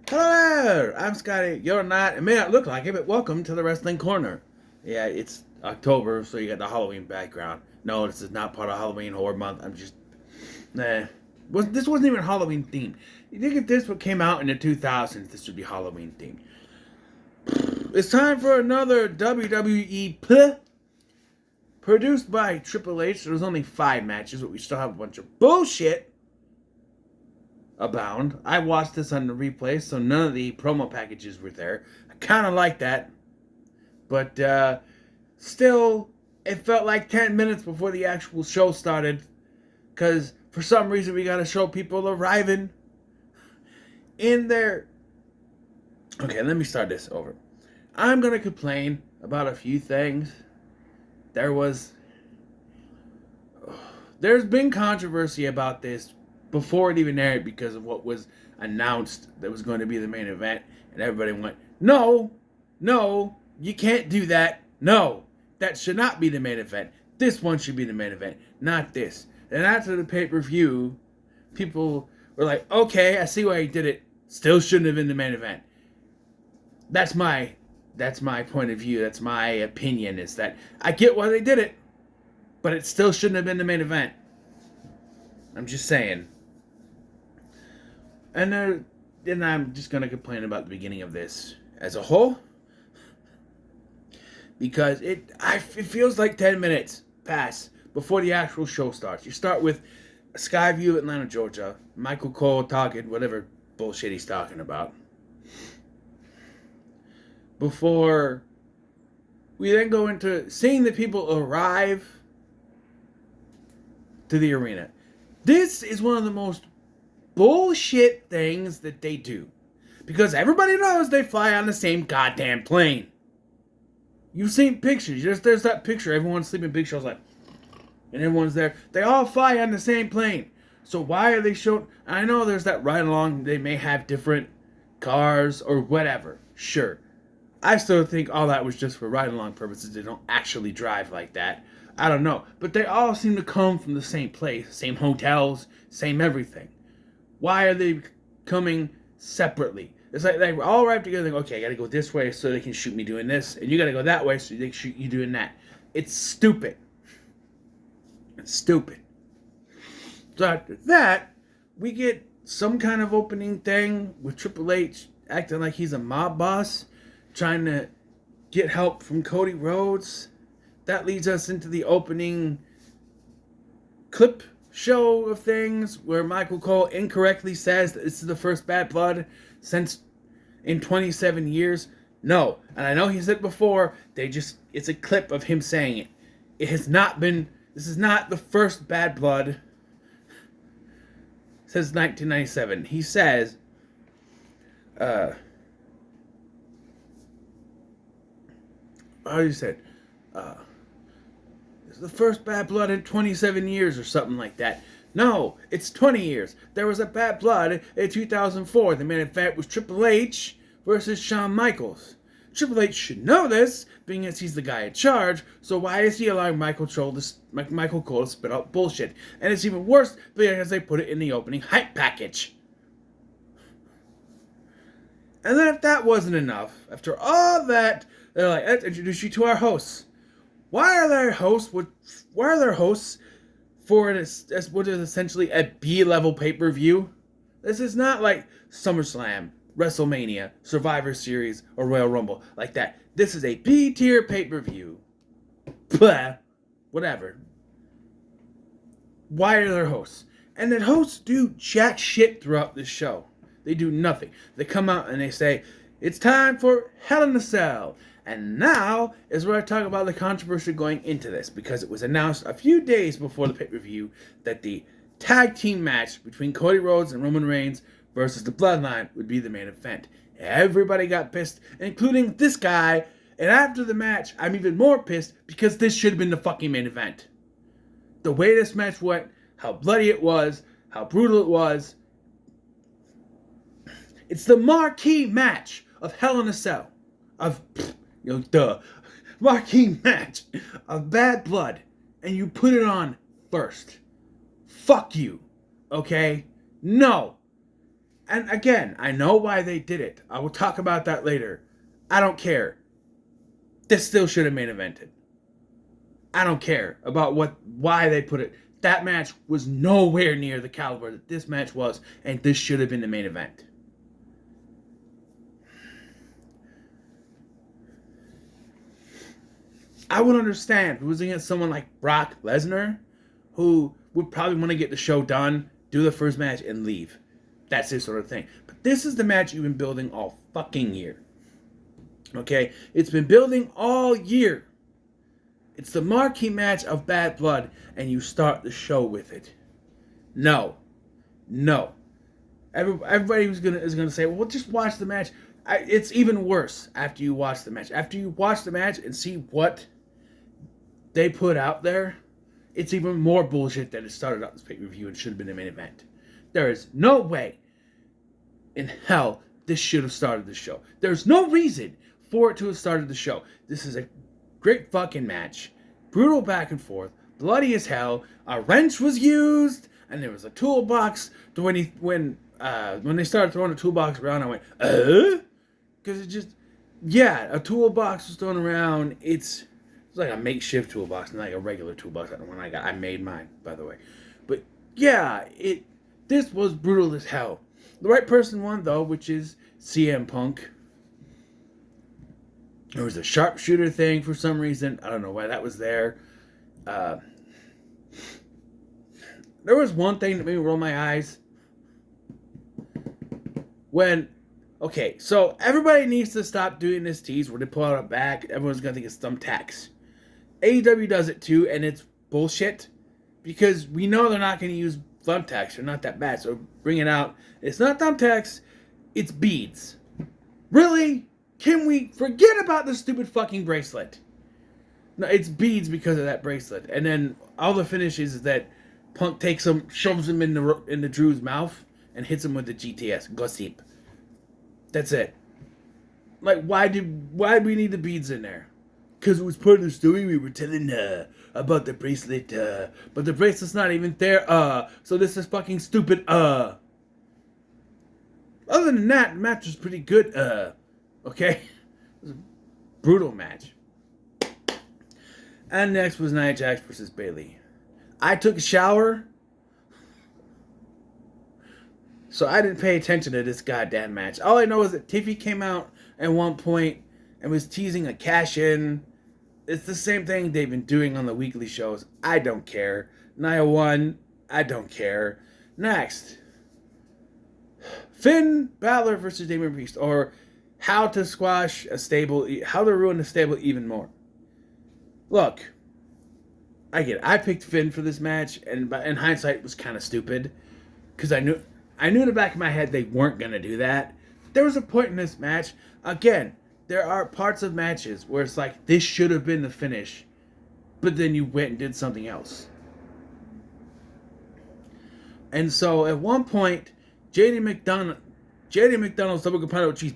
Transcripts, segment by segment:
Hello there! I'm Scotty. You're not. It may not look like it, but welcome to the Wrestling Corner. Yeah, it's October, so you got the Halloween background. No, this is not part of Halloween Horror Month. I'm just. This wasn't even Halloween themed. You think if this came out in the 2000s, this would be Halloween themed. It's time for another WWE produced by Triple H. There was only 5 matches, but we still have a bunch of bullshit abound. I watched this on the replay, so none of the promo packages were there. I kind of like that. But still, it felt like 10 minutes before the actual show started. Because for some reason, we got to show people arriving in there. Okay, let me start this over. I'm going to complain about a few things. There's been controversy about this before it even aired because of what was announced that was going to be the main event, and everybody went, no, you can't do that. No, that should not be the main event. This one should be the main event, not this. And after the pay-per-view, people were like, okay, I see why he did it. Still shouldn't have been the main event. That's my point of view. That's my opinion, is that I get why they did it, but it still shouldn't have been the main event. I'm just saying. And then I'm just going to complain about the beginning of this as a whole. Because it feels like 10 minutes pass before the actual show starts. You start with a sky view of Atlanta, Georgia. Michael Cole talking whatever bullshit he's talking about. Before we then go into seeing the people arrive to the arena. This is one of the most bullshit things that they do. Because everybody knows they fly on the same goddamn plane. You've seen pictures. There's that picture. Everyone's sleeping big shows like, and everyone's there. They all fly on the same plane. So why are they showing? I know there's that ride along. They may have different cars or whatever. Sure. I still think all that was just for ride along purposes. They don't actually drive like that. I don't know. But they all seem to come from the same place. Same hotels. Same everything. Why are they coming separately? It's like they all arrive together and go, okay, I gotta go this way so they can shoot me doing this. And you gotta go that way so they can shoot you doing that. It's stupid. It's stupid. So after that, we get some kind of opening thing with Triple H acting like he's a mob boss, trying to get help from Cody Rhodes. That leads us into the opening clip show of things where Michael Cole incorrectly says that this is the first Bad Blood since in 27 years. No, and I know he said before, it's a clip of him saying it. It has not been, this is not the first Bad Blood since 1997. He says, how do you say it? This is the first Bad Blood in 27 years or something like that. No, it's 20 years. There was a Bad Blood in 2004. The main event was Triple H versus Shawn Michaels. Triple H should know this, being as he's the guy in charge, so why is he allowing Michael Cole to spit out bullshit? And it's even worse because they put it in the opening hype package. And then if that wasn't enough, after all that, they're like, let's introduce you to our hosts. Why are there hosts for what is essentially a B-level pay-per-view? This is not like SummerSlam, WrestleMania, Survivor Series, or Royal Rumble like that. This is a B-tier pay-per-view. Blah. Whatever. Why are there hosts? And then hosts do jack shit throughout this show. They do nothing. They come out and they say, it's time for Hell in a Cell. And now is where I talk about the controversy going into this, because it was announced a few days before the pay-per-view that the tag team match between Cody Rhodes and Roman Reigns versus the Bloodline would be the main event. Everybody got pissed, including this guy, and after the match, I'm even more pissed because this should have been the fucking main event. The way this match went, how bloody it was, how brutal it was. It's the marquee match of Hell in a Cell. Marquee match of Bad Blood, and you put it on first. Fuck you. Okay? No. And again, I know why they did it. I will talk about that later. I don't care. This still should have main evented. I don't care about why they put it. That match was nowhere near the caliber that this match was, and this should have been the main event. I would understand if it was against someone like Brock Lesnar, who would probably want to get the show done, do the first match, and leave. That's this sort of thing. But this is the match you've been building all fucking year. Okay? It's been building all year. It's the marquee match of Bad Blood, and you start the show with it. No. Everybody is gonna say, well, just watch the match. It's even worse after you watch the match. After you watch the match and see what they put out there, it's even more bullshit that it started out this pay-per-view and should have been the main event. There is no way in hell this should have started the show. There's no reason for it to have started the show. This is a great fucking match. Brutal back and forth. Bloody as hell. A wrench was used. And there was a toolbox. When they started throwing the toolbox around, I went, because it just, yeah, a toolbox was thrown around. It's like a makeshift toolbox, not like a regular toolbox. That one I made mine, by the way. But yeah, this was brutal as hell. The right person won, though, which is CM Punk. There was a sharpshooter thing for some reason. I don't know why that was there. There was one thing that made me roll my eyes. Okay, so everybody needs to stop doing this tease where they pull out a bag. Everyone's going to think it's thumbtacks. AEW does it too, and it's bullshit. Because we know they're not going to use thumbtacks. They're not that bad, so bring it out. It's not thumbtacks, it's beads. Really? Can we forget about the stupid fucking bracelet? No, it's beads because of that bracelet. And then all the finish is that Punk takes him, shoves him into Drew's mouth, and hits him with the GTS. Gossip. That's it. Like, why do we need the beads in there? Because it was part of the story we were telling about the bracelet. But the bracelet's not even there. So this is fucking stupid. Other than that, the match was pretty good. Okay? It was a brutal match. And next was Nia Jax versus Bayley. I took a shower, so I didn't pay attention to this goddamn match. All I know is that Tiffy came out at one point and was teasing a cash-in. It's the same thing they've been doing on the weekly shows. I don't care. Nia won. I don't care. Next. Finn Balor versus Damian Priest, or how to ruin a stable even more. Look, I get it. I picked Finn for this match, and in hindsight, it was kind of stupid, because I knew in the back of my head they weren't going to do that. There was a point in this match, again, there are parts of matches where it's like, this should have been the finish, but then you went and did something else. And so, at one point, JD McDonald's double compounded with cheese,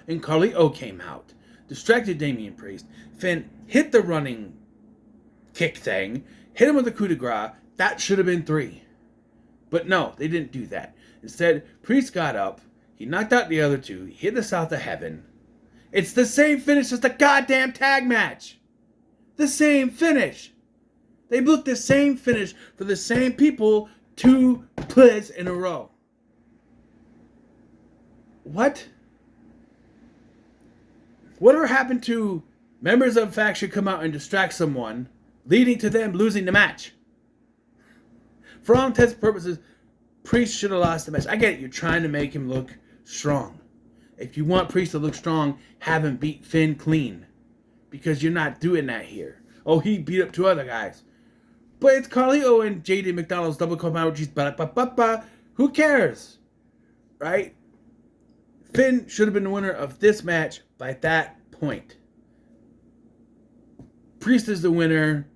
and Carly O came out. Distracted Damian Priest. Finn hit the running kick thing, hit him with the coup de grace. That should have been 3. But no, they didn't do that. Instead, Priest got up, he knocked out the other 2, he hit the South of Heaven. It's the same finish as the goddamn tag match. The same finish. They booked the same finish for the same people 2 plays in a row. What? Whatever happened to members of a faction come out and distract someone, leading to them losing the match? For all intents and purposes, Priest should have lost the match. I get it, you're trying to make him look strong. If you want Priest to look strong, have him beat Finn clean. Because you're not doing that here. Oh, he beat up 2 other guys. But it's Carlito and JD McDonald's double compound. Who cares? Right? Finn should have been the winner of this match by that point. Priest is the winner.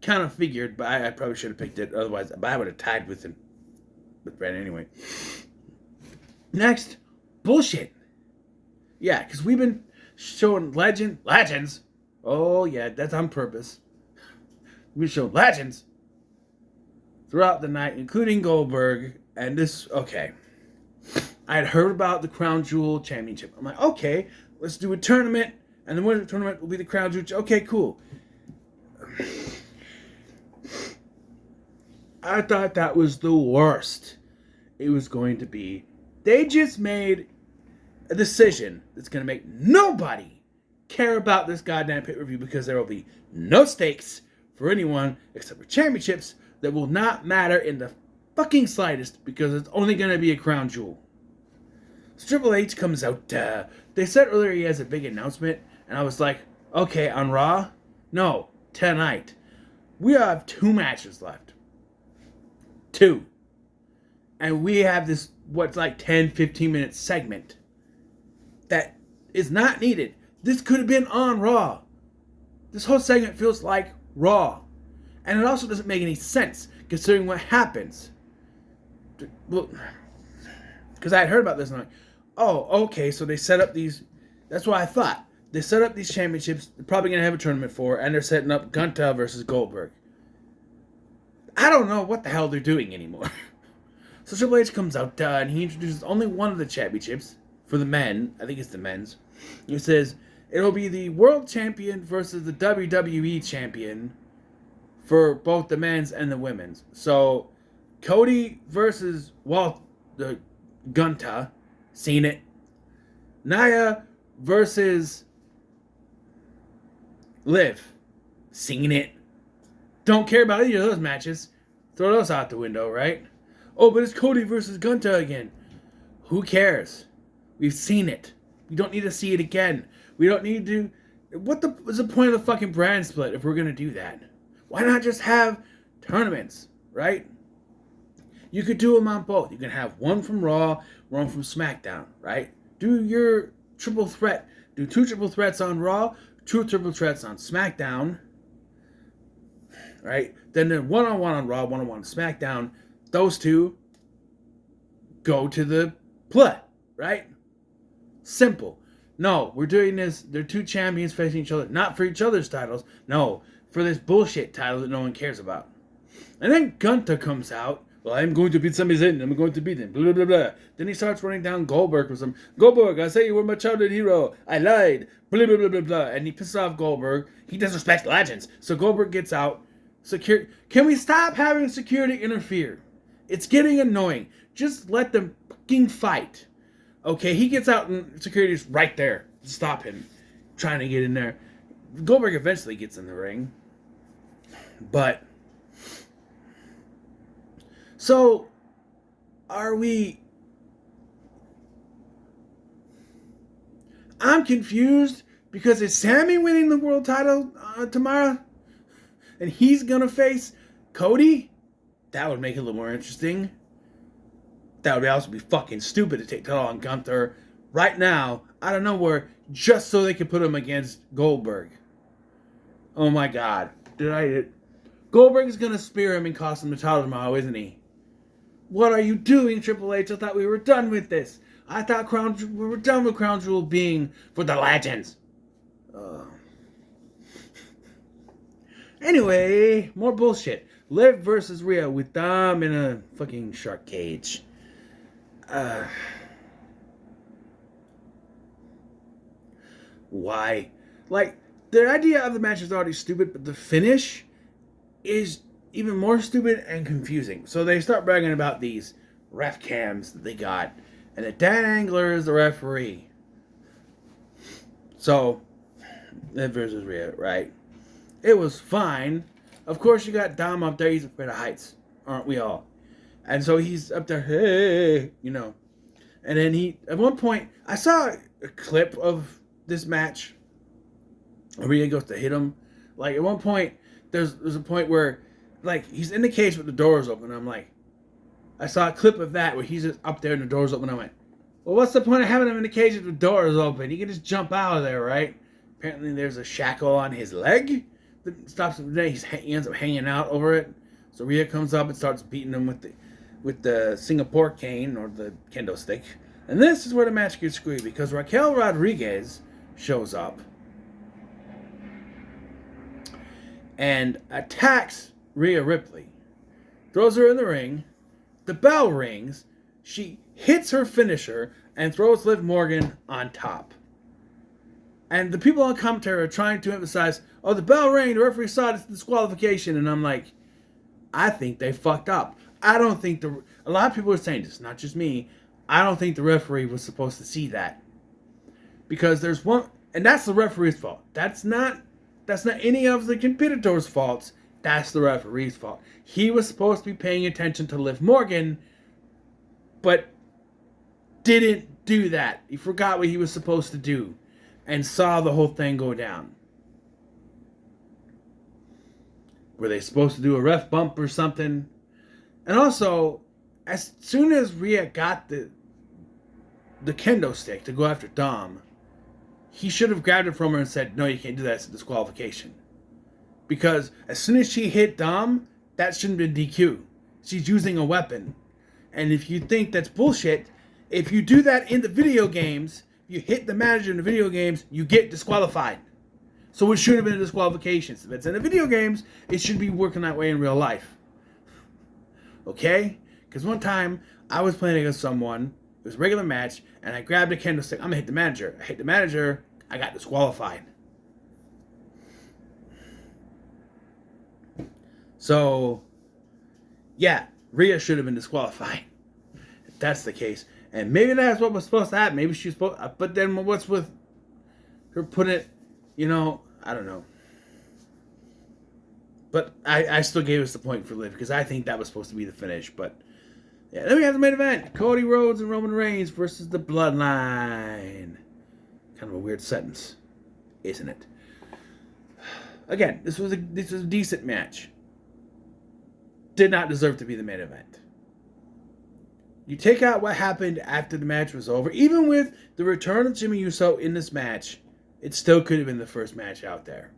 Kind of figured, but I probably should have picked it. Otherwise, but I would have tied with him. With Brad anyway. Next, bullshit. Yeah, because we've been showing legends. Oh, yeah, that's on purpose. We've shown legends throughout the night, including Goldberg. And this, okay. I had heard about the Crown Jewel Championship. I'm like, okay, let's do a tournament, and the winner of the tournament will be the Crown Jewel. Okay, cool. I thought that was the worst it was going to be. They just made a decision that's going to make nobody care about this goddamn pay-per-view because there will be no stakes for anyone except for championships that will not matter in the fucking slightest because it's only going to be a crown jewel. So Triple H comes out. They said earlier he has a big announcement, and I was like, okay, on Raw? No, tonight. We have 2 matches left. 2. And we have this, what's like 10, 15 minute segment that is not needed. This could have been on Raw. This whole segment feels like Raw. And it also doesn't make any sense considering what happens. Well, because I had heard about this and I'm like, oh, okay, so they set up these, that's what I thought. They set up these championships, they're probably going to have a tournament for, and they're setting up Gunther versus Goldberg. I don't know what the hell they're doing anymore. So Triple H comes out and he introduces only one of the championships for the men. I think it's the men's. He says it'll be the world champion versus the WWE champion for both the men's and the women's. So Cody versus the Gunther, seen it. Nia versus Liv, seen it. Don't care about either of those matches. Throw those out the window, right? Oh, but it's Cody versus Gunther again. Who cares? We've seen it. We don't need to see it again. We don't need to... What's the point of the fucking brand split if we're going to do that? Why not just have tournaments, right? You could do them on both. You can have one from Raw, one from SmackDown, right? Do your triple threat. Do 2 triple threats on Raw, 2 triple threats on SmackDown, right? Then the one-on-one on Raw, one-on-one on SmackDown. Those 2 go to the play, right? Simple. No, we're doing this. They're 2 champions facing each other, not for each other's titles. No, for this bullshit title that no one cares about. And then Gunther comes out. Well, I'm going to beat somebody's in. I'm going to beat him. Blah, blah, blah. Then he starts running down Goldberg with some, Goldberg, I say you were my childhood hero. I lied. Blah, blah, blah, blah, blah. And he pisses off Goldberg. He disrespects legends. So Goldberg gets out. Can we stop having security interfere? It's getting annoying. Just let them fucking fight. Okay, he gets out and security's right there to stop him trying to get in there. Goldberg eventually gets in the ring. But so are we... I'm confused because is Sammy winning the world title tomorrow? And he's gonna face Cody? That would make it a little more interesting. That would also be fucking stupid to take that on Gunther right now, out of nowhere, just so they could put him against Goldberg. Oh my god. Goldberg's gonna spear him and cost him the title tomorrow, isn't he? What are you doing, Triple H? I thought we were done with this. I thought we were done with Crown Jewel being for the legends. Anyway, more bullshit. Liv versus Rhea with Dom in a fucking shark cage. Why? Like, the idea of the match is already stupid, but the finish is even more stupid and confusing. So they start bragging about these ref cams that they got, and that Dan Angler is the referee. So, Liv versus Rhea, right? It was fine. Of course, you got Dom up there. He's afraid of heights, aren't we all? And so he's up there, hey, you know. And then at one point, I saw a clip of this match where Rhea goes to hit him. Like, at one point, there's a point where, like, he's in the cage with the doors open. I'm like, I saw a clip of that where he's just up there and the doors open. I went, well, what's the point of having him in the cage with the doors open? He can just jump out of there, right? Apparently, there's a shackle on his leg that stops him. He ends up hanging out over it. So Rhea comes up and starts beating him with the Singapore cane or the kendo stick. And this is where the match gets screwed because Raquel Rodriguez shows up and attacks Rhea Ripley. Throws her in the ring. The bell rings. She hits her finisher, and throws Liv Morgan on top. And the people on commentary are trying to emphasize, oh, the bell rang, the referee saw this disqualification. And I'm like, I think they fucked up. I don't think a lot of people are saying this, not just me. I don't think the referee was supposed to see that. Because there's one, and that's the referee's fault. That's not any of the competitors' faults. That's the referee's fault. He was supposed to be paying attention to Liv Morgan, but didn't do that. He forgot what he was supposed to do and saw the whole thing go down. Were they supposed to do a ref bump or something? And also, as soon as Rhea got the kendo stick to go after Dom, he should have grabbed it from her and said, no, you can't do that, it's a disqualification. Because as soon as she hit Dom, that shouldn't have been DQ. She's using a weapon. And if you think that's bullshit, if you do that in the video games, you hit the manager in the video games, you get disqualified. So it should have been a disqualification. If it's in the video games, it should be working that way in real life. Okay? Because one time, I was playing against someone, it was a regular match, and I grabbed a kendo stick. I'm going to hit the manager. I hit the manager, I got disqualified. So, yeah, Rhea should have been disqualified. If that's the case. And maybe that's what was supposed to happen. Maybe she's supposed to, but then what's with her putting it, I don't know. But I still gave us the point for Liv, because I think that was supposed to be the finish. But, yeah, then we have the main event. Cody Rhodes and Roman Reigns versus the Bloodline. Kind of a weird sentence, isn't it? Again, this was a decent match. Did not deserve to be the main event. You take out what happened after the match was over, even with the return of Jimmy Uso in this match, it still could have been the first match out there.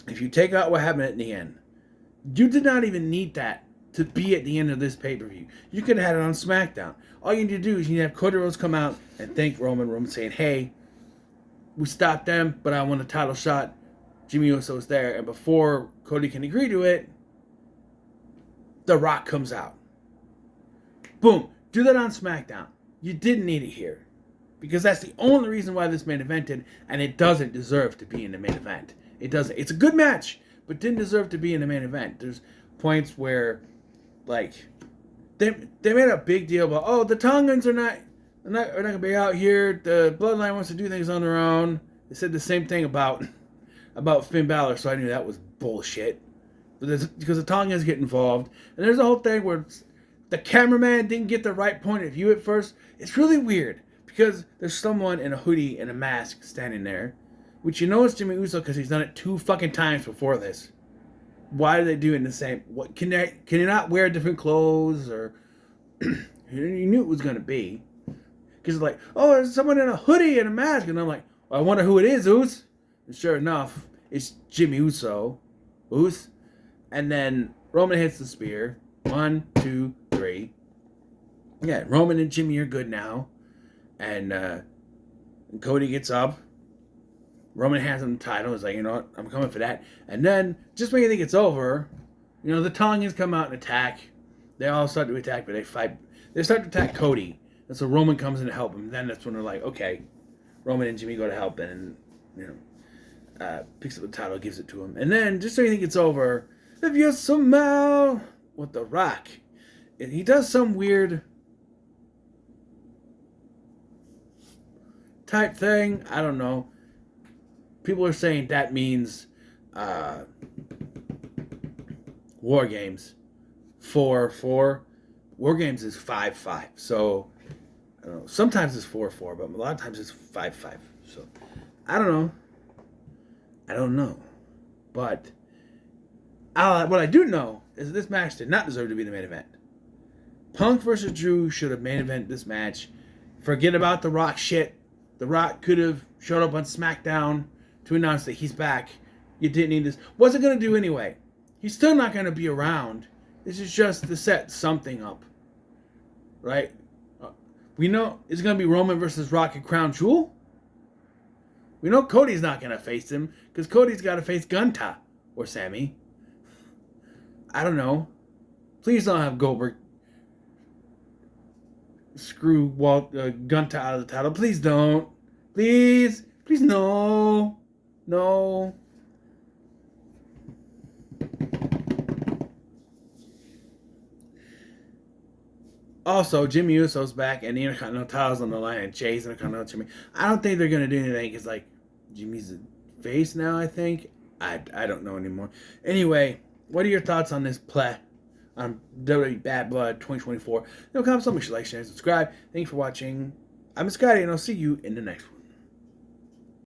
If you take out what happened at the end, you did not even need that to be at the end of this pay-per-view. You could have had it on SmackDown. All you need to do is you need to have Cody Rhodes come out and thank Roman saying, hey, we stopped them, but I won a title shot. Jimmy Uso's there. And before Cody can agree to it, The Rock comes out. Boom. Do that on SmackDown. You didn't need it here. Because that's the only reason why this main evented, and it doesn't deserve to be in the main event. It doesn't. It's a good match, but didn't deserve to be in the main event. There's points where, like, they made a big deal about, oh, the Tongans are not going to be out here. The Bloodline wants to do things on their own. They said the same thing about Finn Balor, so I knew that was bullshit. Because the Tongans get involved. And there's a whole thing where the cameraman didn't get the right point of view at first. It's really weird. Because there's someone in a hoodie and a mask standing there. Which you know is Jimmy Uso because he's done it 2 fucking times before this. Why are they doing the same? What can you not wear different clothes? Or you knew it was going to be. Because it's like, oh, there's someone in a hoodie and a mask. And I'm like, well, I wonder who it is, Oos. And sure enough, it's Jimmy Uso. Oos. And then Roman hits the spear. 1, 2, 3. Yeah, Roman and Jimmy are good now. And Cody gets up. Roman hands him the title. He's like, you know what? I'm coming for that. And then, just when you think it's over, the Tongans come out and attack. They all start to attack, but they fight. They start to attack Cody. And so Roman comes in to help him. And then that's when they're like, okay. Roman and Jimmy go to help. And, picks up the title, gives it to him. And then, just so you think it's over, if you somehow with The Rock. And he does some weird type thing. I don't know. People are saying that means War Games 4-4. War Games is 5-5. So I don't know. Sometimes it's 4-4, but a lot of times it's 5-5. So I don't know. But what I do know is this match did not deserve to be the main event. Punk versus Drew should have main evented this match. Forget about The Rock shit. The Rock could have showed up on SmackDown to announce that he's back. You didn't need this. What's it going to do anyway? He's still not going to be around. This is just to set something up. Right? We know it's going to be Roman versus Rock at Crown Jewel. We know Cody's not going to face him because Cody's got to face Gunta or Sammy. I don't know. Please don't have Goldberg screw Gunta out of the title. Please don't. Please. Please no. No. Also, Jimmy Uso's back and the Intercontinental title's on the line and Jay's Intercontinental Champion. I don't think they're going to do anything because, like, Jimmy's a face now, I think. I don't know anymore. Anyway, what are your thoughts on this play on WWE Bad Blood 2024? No comments, make sure you like, share, and subscribe. Thank you for watching. I'm Scotty, and I'll see you in the next one.